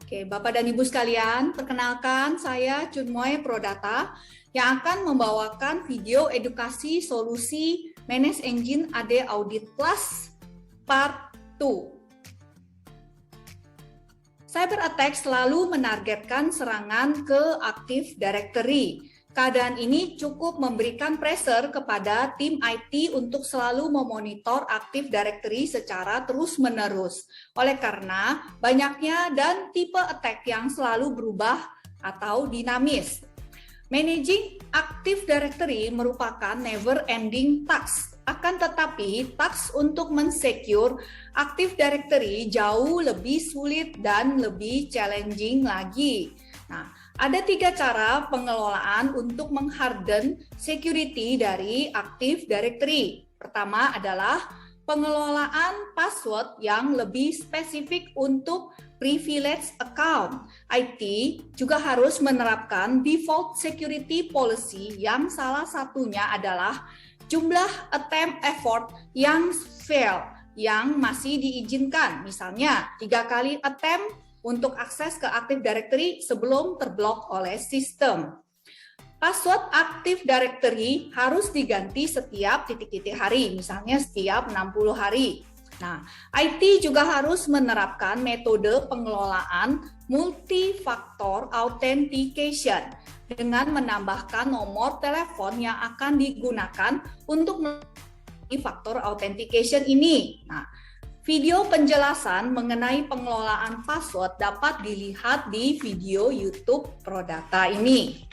Oke, Bapak dan Ibu sekalian, perkenalkan saya Chunmoy Prodata yang akan membawakan video edukasi solusi Manage Engine AD Audit Plus Part 2. Cyber attack selalu menargetkan serangan ke Active Directory. Keadaan ini cukup memberikan pressure kepada tim IT untuk selalu memonitor Active Directory secara terus-menerus. Oleh karena banyaknya dan tipe attack yang selalu berubah atau dinamis. Managing Active Directory merupakan never-ending task. Akan tetapi, task untuk mensecure Active Directory jauh lebih sulit dan lebih challenging lagi. Nah, ada 3 cara pengelolaan untuk mengharden security dari Active Directory. Pertama adalah pengelolaan password yang lebih spesifik untuk privilege account. IT juga harus menerapkan default security policy yang salah satunya adalah jumlah attempt effort yang fail yang masih diizinkan. Misalnya 3 kali attempt untuk akses ke Active Directory sebelum terblok oleh sistem. Password Active Directory harus diganti setiap titik-titik hari, misalnya setiap 60 hari. Nah, IT juga harus menerapkan metode pengelolaan multi-factor authentication dengan menambahkan nomor telepon yang akan digunakan untuk faktor authentication ini. Nah, video penjelasan mengenai pengelolaan password dapat dilihat di video YouTube Prodata ini.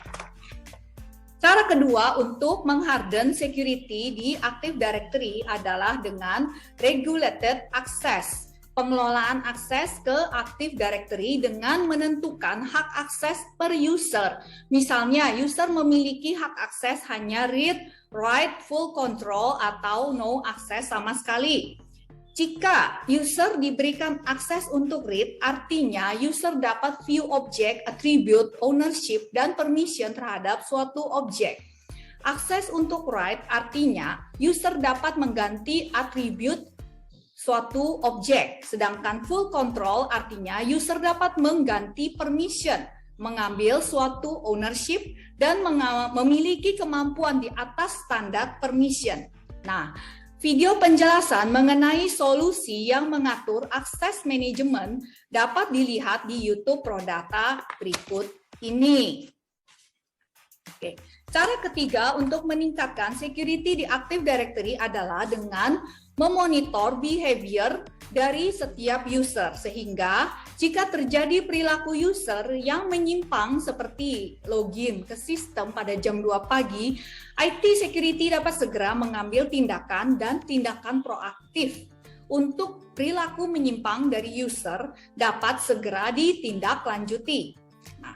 Cara kedua untuk mengharden security di Active Directory adalah dengan regulated access. Pengelolaan akses ke Active Directory dengan menentukan hak akses per user. Misalnya, user memiliki hak akses hanya read, write, full control, atau no access sama sekali. Jika user diberikan akses untuk read, artinya user dapat view objek, attribute, ownership, dan permission terhadap suatu objek. Akses untuk write artinya user dapat mengganti atribut suatu objek, sedangkan full control artinya user dapat mengganti permission, mengambil suatu ownership, dan memiliki kemampuan di atas standar permission. Nah, video penjelasan mengenai solusi yang mengatur akses manajemen dapat dilihat di YouTube Prodata berikut ini. Oke. Cara ketiga untuk meningkatkan security di Active Directory adalah dengan memonitor behavior dari setiap user, sehingga jika terjadi perilaku user yang menyimpang seperti login ke sistem pada jam 2 pagi, IT security dapat segera mengambil tindakan dan tindakan proaktif untuk perilaku menyimpang dari user dapat segera ditindaklanjuti. Nah,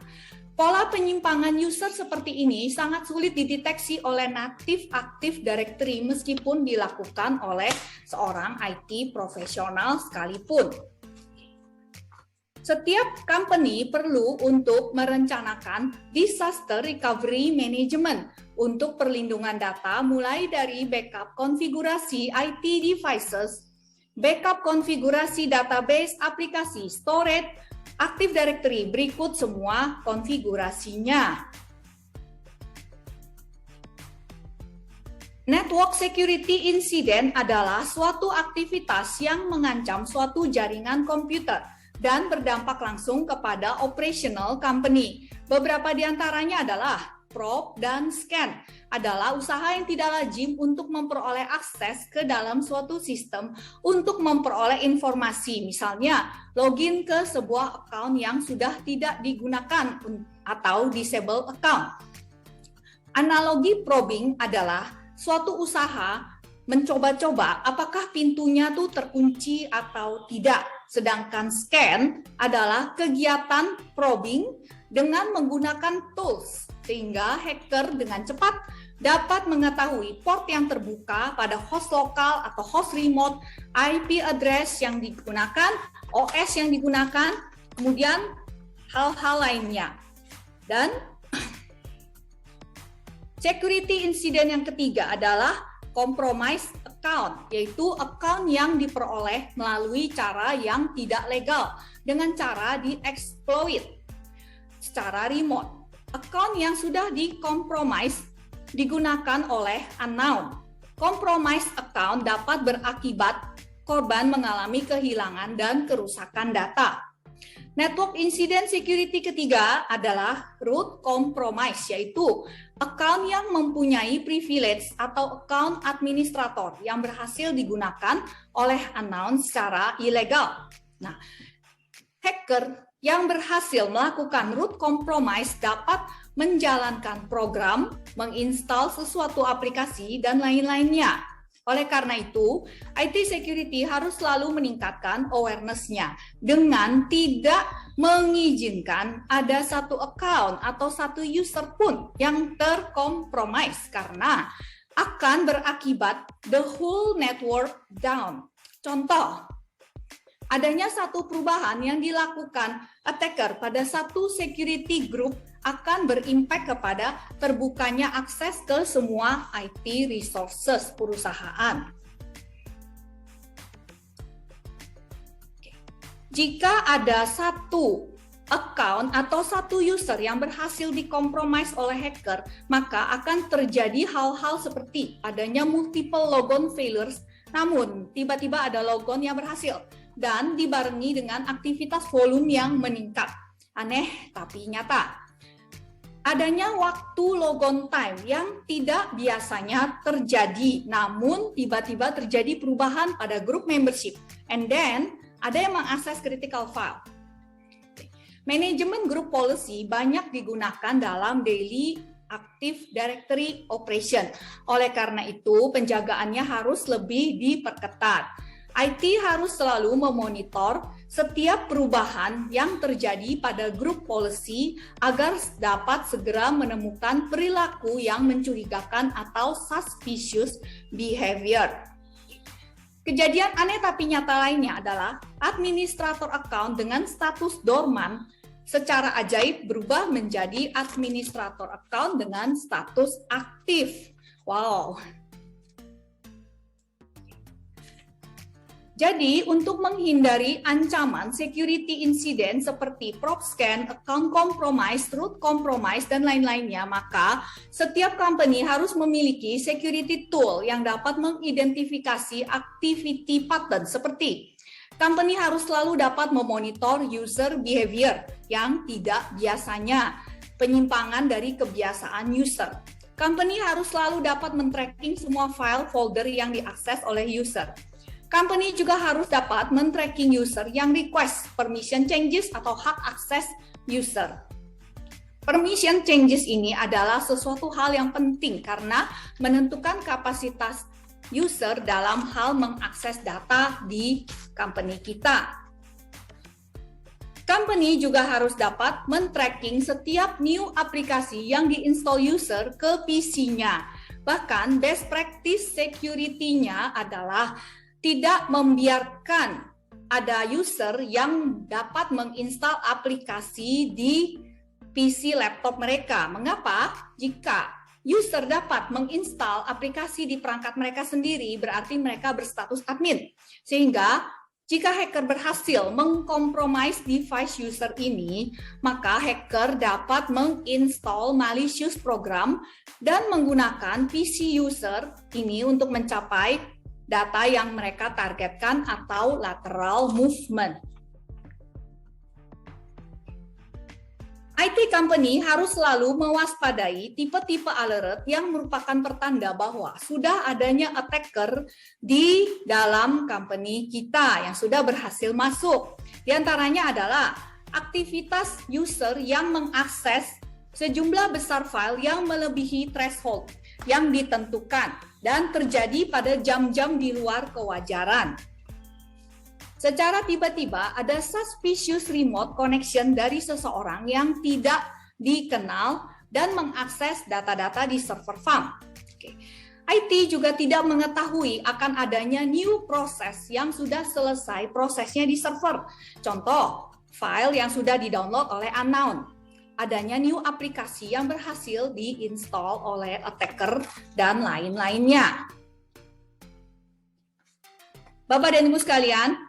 pola penyimpangan user seperti ini sangat sulit dideteksi oleh native Active Directory meskipun dilakukan oleh seorang IT profesional sekalipun. Setiap company perlu untuk merencanakan disaster recovery management untuk perlindungan data mulai dari backup konfigurasi IT devices, backup konfigurasi database, aplikasi, storage, Active Directory. Berikut semua konfigurasinya. Network security incident adalah suatu aktivitas yang mengancam suatu jaringan komputer dan berdampak langsung kepada operational company. Beberapa di antaranya adalah probe dan scan adalah usaha yang tidak lazim untuk memperoleh akses ke dalam suatu sistem untuk memperoleh informasi, misalnya login ke sebuah account yang sudah tidak digunakan atau disable account. Analogi probing adalah suatu usaha mencoba-coba apakah pintunya tuh terkunci atau tidak, sedangkan scan adalah kegiatan probing dengan menggunakan tools sehingga hacker dengan cepat dapat mengetahui port yang terbuka pada host lokal atau host remote, IP address yang digunakan, OS yang digunakan, kemudian hal-hal lainnya. Dan security incident yang ketiga adalah compromised account, yaitu account yang diperoleh melalui cara yang tidak legal dengan cara dieksploit secara remote. Account yang sudah dikompromis digunakan oleh unknown. Compromised account dapat berakibat korban mengalami kehilangan dan kerusakan data. Network Incident Security ketiga adalah root compromise, yaitu account yang mempunyai privilege atau account administrator yang berhasil digunakan oleh unknown secara ilegal. Nah, hacker yang berhasil melakukan root compromise dapat menjalankan program, menginstal sesuatu aplikasi, dan lain-lainnya. Oleh karena itu, IT security harus selalu meningkatkan awareness-nya dengan tidak mengizinkan ada satu account atau satu user pun yang terkompromis karena akan berakibat the whole network down. Contoh, adanya satu perubahan yang dilakukan attacker pada satu security group akan berimpact kepada terbukanya akses ke semua IT resources perusahaan. Jika ada satu account atau satu user yang berhasil dikompromis oleh hacker, maka akan terjadi hal-hal seperti adanya multiple logon failures, namun tiba-tiba ada logon yang berhasil dan dibarengi dengan aktivitas volume yang meningkat. Aneh tapi nyata. Adanya waktu logon time yang tidak biasanya terjadi, namun tiba-tiba terjadi perubahan pada group membership. And then, ada yang mengakses critical file. Manajemen group policy banyak digunakan dalam daily Active Directory Operation. Oleh karena itu, penjagaannya harus lebih diperketat. IT harus selalu memonitor setiap perubahan yang terjadi pada group policy agar dapat segera menemukan perilaku yang mencurigakan atau suspicious behavior. Kejadian aneh tapi nyata lainnya adalah administrator account dengan status dormant secara ajaib berubah menjadi administrator account dengan status aktif. Wow. Jadi, untuk menghindari ancaman security incident seperti prop scan, account compromise, root compromise, dan lain-lainnya, maka setiap company harus memiliki security tool yang dapat mengidentifikasi activity pattern seperti company harus selalu dapat memonitor user behavior yang tidak biasanya, penyimpangan dari kebiasaan user. Company harus selalu dapat men-tracking semua file folder yang diakses oleh user. Company juga harus dapat men-tracking user yang request permission changes atau hak akses user. Permission changes ini adalah sesuatu hal yang penting karena menentukan kapasitas user dalam hal mengakses data di company kita. Company juga harus dapat men-tracking setiap new aplikasi yang diinstal user ke PC-nya. Bahkan best practice security-nya adalah tidak membiarkan ada user yang dapat menginstal aplikasi di PC laptop mereka. Mengapa? Jika user dapat menginstal aplikasi di perangkat mereka sendiri, berarti mereka berstatus admin. Sehingga jika hacker berhasil mengkompromis device user ini, maka hacker dapat menginstal malicious program dan menggunakan PC user ini untuk mencapai data yang mereka targetkan atau lateral movement. IT company harus selalu mewaspadai tipe-tipe alert yang merupakan pertanda bahwa sudah adanya attacker di dalam company kita yang sudah berhasil masuk. Di antaranya adalah aktivitas user yang mengakses sejumlah besar file yang melebihi threshold yang ditentukan dan terjadi pada jam-jam di luar kewajaran. Secara tiba-tiba ada suspicious remote connection dari seseorang yang tidak dikenal dan mengakses data-data di server farm. IT juga tidak mengetahui akan adanya new process yang sudah selesai prosesnya di server. Contoh, file yang sudah di-download oleh unknown. Adanya new aplikasi yang berhasil diinstal oleh attacker dan lain-lainnya. Bapak dan Ibu sekalian,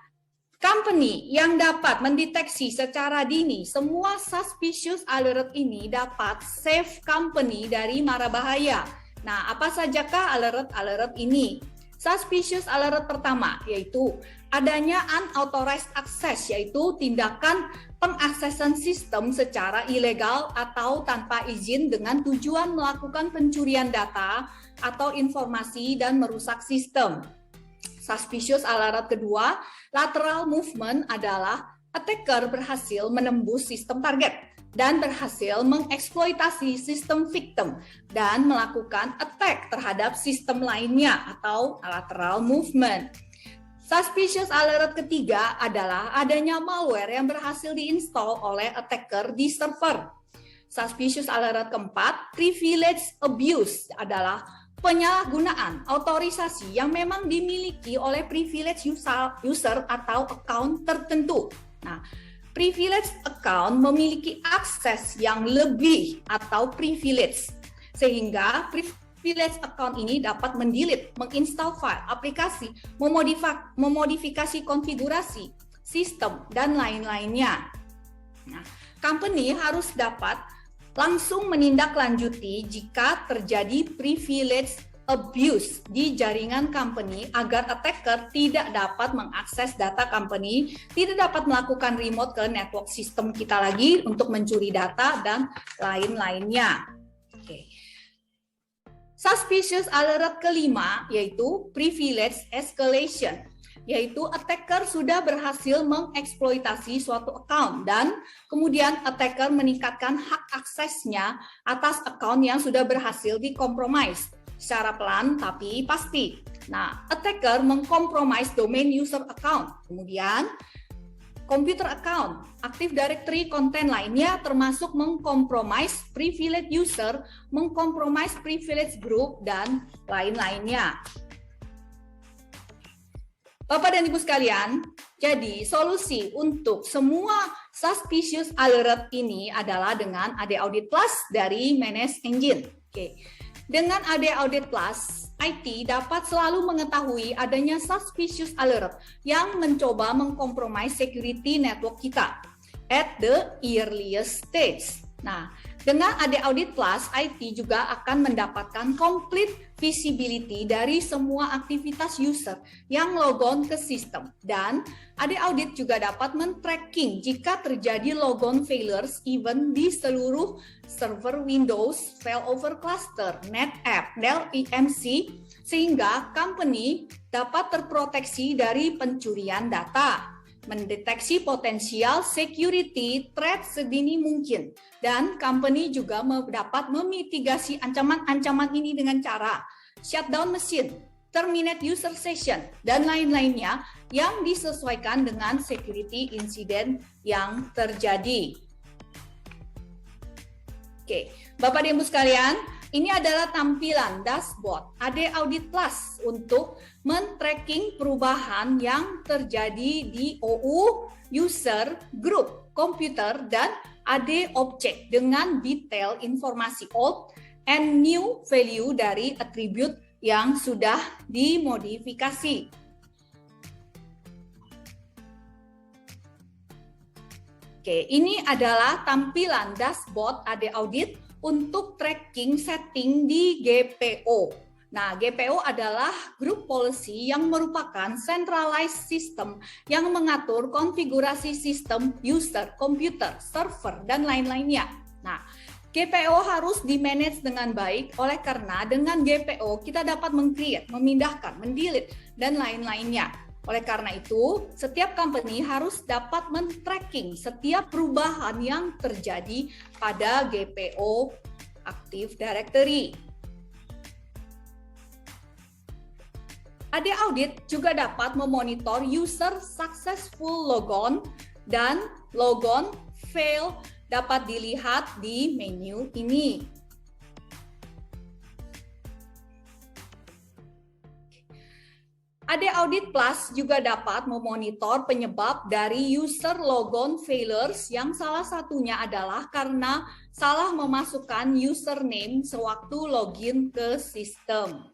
company yang dapat mendeteksi secara dini semua suspicious alert ini dapat save company dari mara bahaya. Nah, apa sajakah alert-alert ini? Suspicious alert pertama yaitu adanya unauthorized access, yaitu tindakan pengaksesan sistem secara ilegal atau tanpa izin dengan tujuan melakukan pencurian data atau informasi dan merusak sistem. Suspicious alert kedua, lateral movement, adalah attacker berhasil menembus sistem target dan berhasil mengeksploitasi sistem victim dan melakukan attack terhadap sistem lainnya atau lateral movement. Suspicious alert ketiga adalah adanya malware yang berhasil diinstal oleh attacker di server. Suspicious alert keempat, privilege abuse, adalah penyalahgunaan otorisasi yang memang dimiliki oleh privilege user atau account tertentu. Nah, privilege account memiliki akses yang lebih atau privilege, sehingga privilege account ini dapat mendelete, menginstal file, aplikasi, memodifikasi konfigurasi, sistem, dan lain-lainnya. Nah, company harus dapat langsung menindaklanjuti jika terjadi privilege abuse di jaringan company agar attacker tidak dapat mengakses data company, tidak dapat melakukan remote ke network sistem kita lagi untuk mencuri data dan lain-lainnya. Oke. Suspicious alert kelima yaitu privilege escalation, yaitu attacker sudah berhasil mengeksploitasi suatu account dan kemudian attacker meningkatkan hak aksesnya atas account yang sudah berhasil dikompromis secara pelan tapi pasti. Nah, attacker mengkompromis domain user account, kemudian computer account, Active Directory konten lainnya termasuk mengkompromis privilege user, mengkompromis privilege group, dan lain-lainnya. Bapak dan Ibu sekalian, jadi solusi untuk semua suspicious alert ini adalah dengan AD Audit Plus dari Manage Engine. Oke. Dengan AD Audit Plus, IT dapat selalu mengetahui adanya suspicious alert yang mencoba mengkompromis security network kita at the earliest stage. Nah, dengan AD Audit Plus, IT juga akan mendapatkan complete visibility dari semua aktivitas user yang logon ke sistem. Dan AD Audit juga dapat men-tracking jika terjadi logon failures event di seluruh server Windows, failover cluster, NetApp, Dell EMC, sehingga company dapat terproteksi dari pencurian data, mendeteksi potensial security threat sedini mungkin, dan company juga dapat memitigasi ancaman-ancaman ini dengan cara shutdown mesin, terminate user session, dan lain-lainnya yang disesuaikan dengan security incident yang terjadi. Oke, Bapak dan Ibu sekalian, ini adalah tampilan dashboard AD Audit Plus untuk men-tracking perubahan yang terjadi di OU, user, group, komputer, dan AD object dengan detail informasi old and new value dari atribut yang sudah dimodifikasi. Oke, ini adalah tampilan dashboard AD Audit untuk tracking setting di GPO. Nah, GPO adalah group policy yang merupakan centralized system yang mengatur konfigurasi sistem user, komputer, server, dan lain-lainnya. Nah, GPO harus di-manage dengan baik, oleh karena dengan GPO kita dapat meng-create, memindahkan, mendelete, dan lain-lainnya. Oleh karena itu, setiap company harus dapat men-tracking setiap perubahan yang terjadi pada GPO Active Directory. AD Audit juga dapat memonitor user successful logon dan logon fail dapat dilihat di menu ini. AD Audit Plus juga dapat memonitor penyebab dari user logon failures yang salah satunya adalah karena salah memasukkan username sewaktu login ke sistem.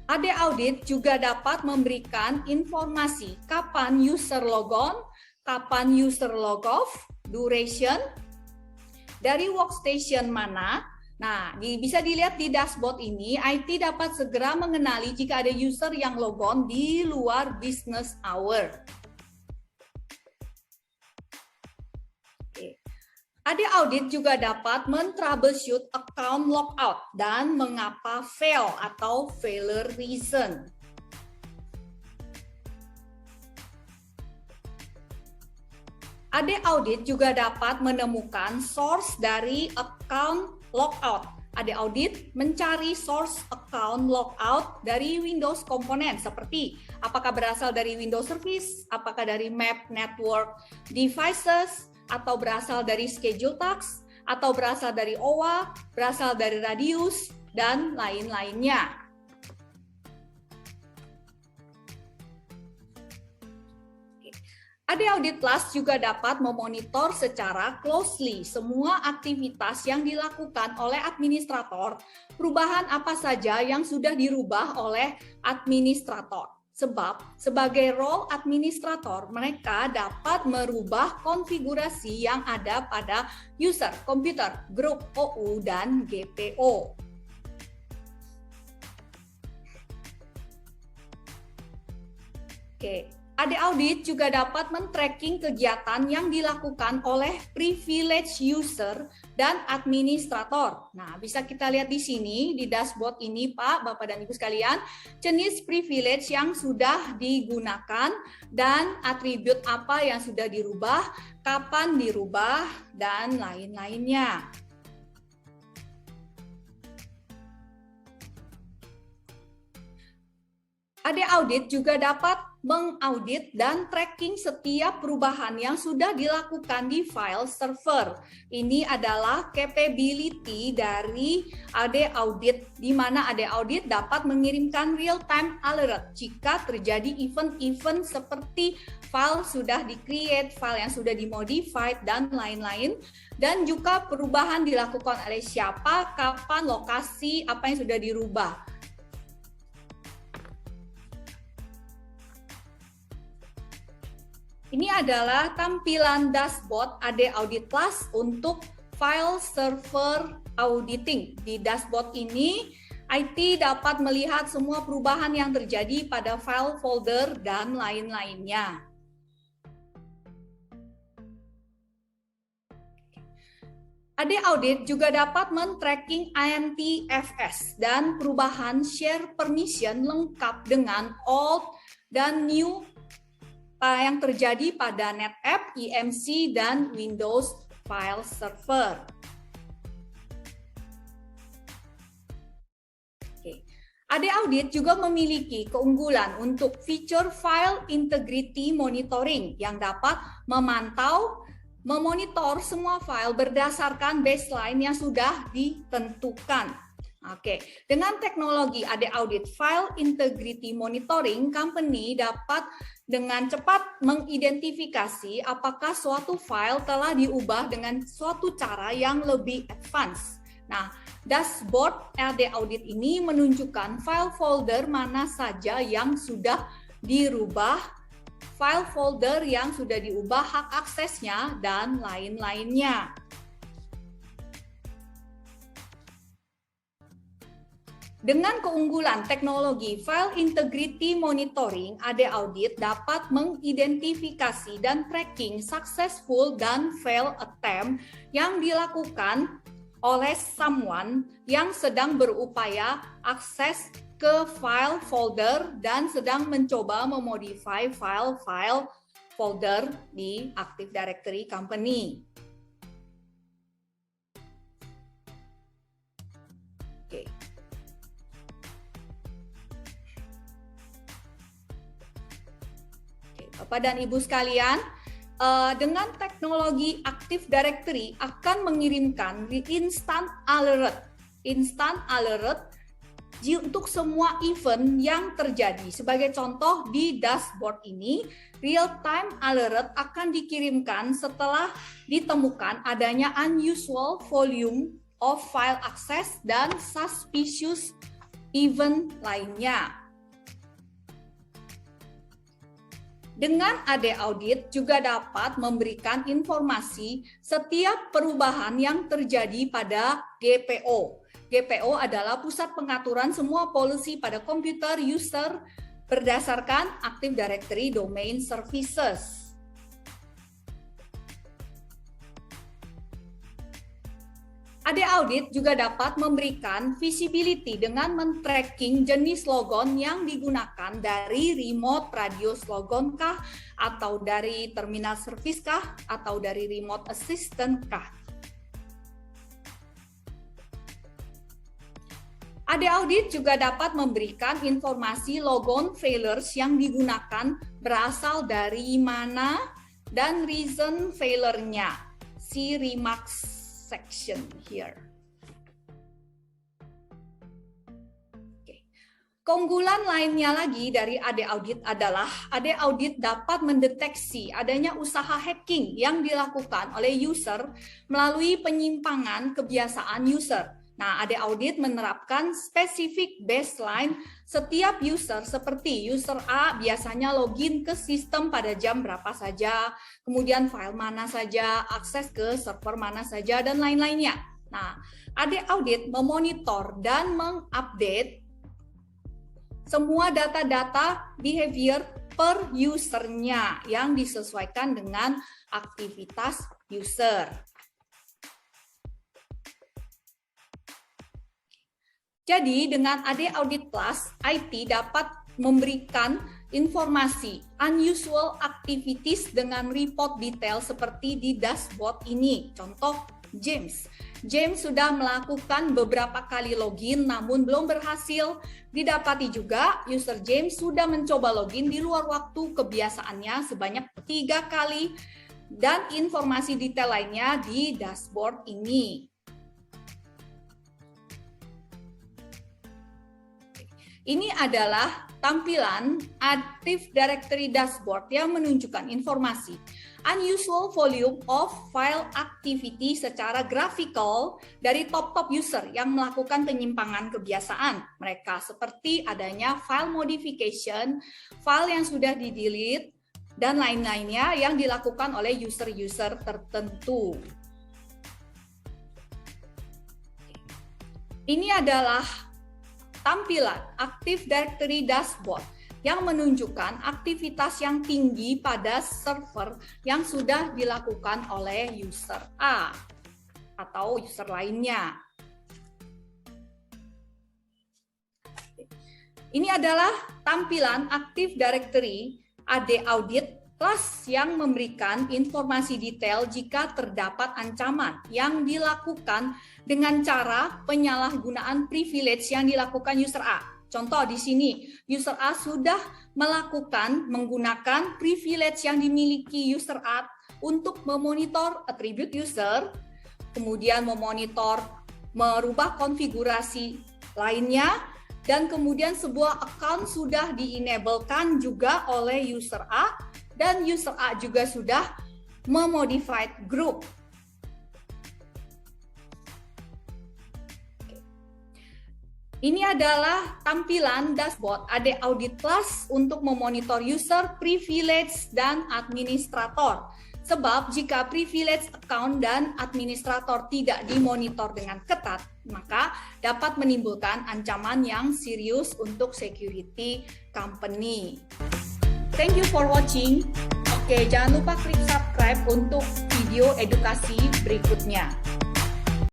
AD Audit juga dapat memberikan informasi kapan user logon, kapan user log off, duration, dari workstation mana. Nah, bisa dilihat di dashboard ini, IT dapat segera mengenali jika ada user yang logon di luar business hour. AD Audit juga dapat men-troubleshoot account logout dan mengapa fail atau failure reason. AD Audit juga dapat menemukan source dari account logout. AD Audit mencari source account logout dari Windows komponen seperti apakah berasal dari Windows Service, apakah dari map network devices, atau berasal dari schedule task, atau berasal dari OWA, berasal dari radius, dan lain-lainnya. AD Audit Plus juga dapat memonitor secara closely semua aktivitas yang dilakukan oleh administrator, perubahan apa saja yang sudah dirubah oleh administrator. Sebab sebagai role administrator, mereka dapat merubah konfigurasi yang ada pada user, komputer, grup, OU, dan GPO. Oke. AD Audit juga dapat men-tracking kegiatan yang dilakukan oleh privilege user dan administrator. Nah, bisa kita lihat di sini, di dashboard ini Pak, Bapak dan Ibu sekalian, jenis privilege yang sudah digunakan dan atribut apa yang sudah dirubah, kapan dirubah, dan lain-lainnya. AD Audit juga dapat mengaudit dan tracking setiap perubahan yang sudah dilakukan di file server. Ini adalah capability dari AD Audit, di mana AD Audit dapat mengirimkan real-time alert jika terjadi event-event seperti file sudah di-create, file yang sudah dimodified, dan lain-lain. Dan juga perubahan dilakukan oleh siapa, kapan, lokasi, apa yang sudah dirubah. Ini adalah tampilan dashboard AD Audit Plus untuk file server auditing. Di dashboard ini, IT dapat melihat semua perubahan yang terjadi pada file, folder, dan lain-lainnya. AD Audit juga dapat men-tracking INTFS dan perubahan share permission lengkap dengan old dan new yang terjadi pada NetApp, EMC, dan Windows File Server. AD Audit juga memiliki keunggulan untuk fitur File Integrity Monitoring yang dapat memantau, memonitor semua file berdasarkan baseline yang sudah ditentukan. Oke, dengan teknologi AD Audit File Integrity Monitoring, company dapat dengan cepat mengidentifikasi apakah suatu file telah diubah dengan suatu cara yang lebih advance. Nah, dashboard AD Audit ini menunjukkan file folder mana saja yang sudah dirubah, file folder yang sudah diubah hak aksesnya, dan lain-lainnya. Dengan keunggulan teknologi File Integrity Monitoring, AD Audit dapat mengidentifikasi dan tracking successful dan fail attempt yang dilakukan oleh someone yang sedang berupaya akses ke file folder dan sedang mencoba memodify file-file folder di Active Directory Company. Oke. Bapak dan Ibu sekalian, dengan teknologi Active Directory akan mengirimkan instant alert untuk semua event yang terjadi. Sebagai contoh di dashboard ini, real-time alert akan dikirimkan setelah ditemukan adanya unusual volume of file access dan suspicious event lainnya. Dengan AD Audit juga dapat memberikan informasi setiap perubahan yang terjadi pada GPO. GPO adalah pusat pengaturan semua policy pada komputer user berdasarkan Active Directory Domain Services. AD Audit juga dapat memberikan visibility dengan men-tracking jenis logon yang digunakan dari remote radius logon kah, atau dari terminal service kah, atau dari remote assistant kah. AD Audit juga dapat memberikan informasi logon failures yang digunakan berasal dari mana dan reason failure-nya. See remarks section here. Keunggulan lainnya lagi dari AD Audit adalah AD Audit dapat mendeteksi adanya usaha hacking yang dilakukan oleh user melalui penyimpangan kebiasaan user. Nah, AD Audit menerapkan spesifik baseline setiap user, seperti user A biasanya login ke sistem pada jam berapa saja, kemudian file mana saja, akses ke server mana saja, dan lain-lainnya. Nah, AD Audit memonitor dan mengupdate semua data-data behavior per usernya yang disesuaikan dengan aktivitas user. Jadi dengan AD Audit Plus, IT dapat memberikan informasi unusual activities dengan report detail seperti di dashboard ini. Contoh James. James sudah melakukan beberapa kali login namun belum berhasil. Didapati juga user James sudah mencoba login di luar waktu kebiasaannya sebanyak 3 kali, dan informasi detail lainnya di dashboard ini. Ini adalah tampilan Active Directory Dashboard yang menunjukkan informasi unusual volume of file activity secara graphical dari top-top user yang melakukan penyimpangan kebiasaan mereka, seperti adanya file modification, file yang sudah di-delete, dan lain-lainnya yang dilakukan oleh user-user tertentu. Ini adalah tampilan Active Directory Dashboard yang menunjukkan aktivitas yang tinggi pada server yang sudah dilakukan oleh user A atau user lainnya. Ini adalah tampilan Active Directory AD Audit Plus yang memberikan informasi detail jika terdapat ancaman yang dilakukan dengan cara penyalahgunaan privilege yang dilakukan user A. Contoh di sini, user A sudah menggunakan privilege yang dimiliki user A untuk memonitor atribut user, kemudian memonitor, merubah konfigurasi lainnya, dan kemudian sebuah account sudah di-enablekan juga oleh user A, dan user A juga sudah memodified group. Ini adalah tampilan dashboard AD Audit Plus untuk memonitor user, privilege, dan administrator. Sebab jika privilege account dan administrator tidak dimonitor dengan ketat, maka dapat menimbulkan ancaman yang serius untuk security company. Thank you for watching. Oke, jangan lupa klik subscribe untuk video edukasi berikutnya.